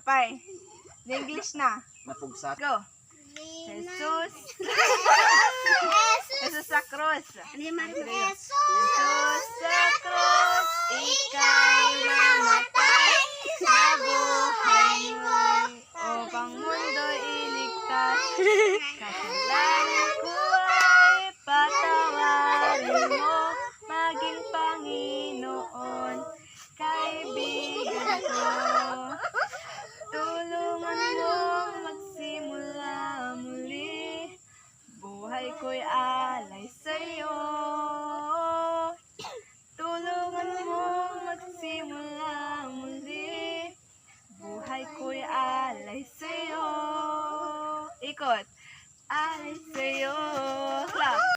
Napay. English na. Napugsa. Go. Jesus. Jesus sa krus. Jesus sa krus, ika'y namatay. Nabuhay mo'y upang mundo'y iligtas. Kasalanan ko ay patawarin mo, maging Panginoon, kaibigan ko. Tulungan mo magsimula muli, buhay ko'y alay sa'yo. Tulungan mo magsimula muli, buhay ko'y alay sa'yo. Ikot. Alay sa'yo.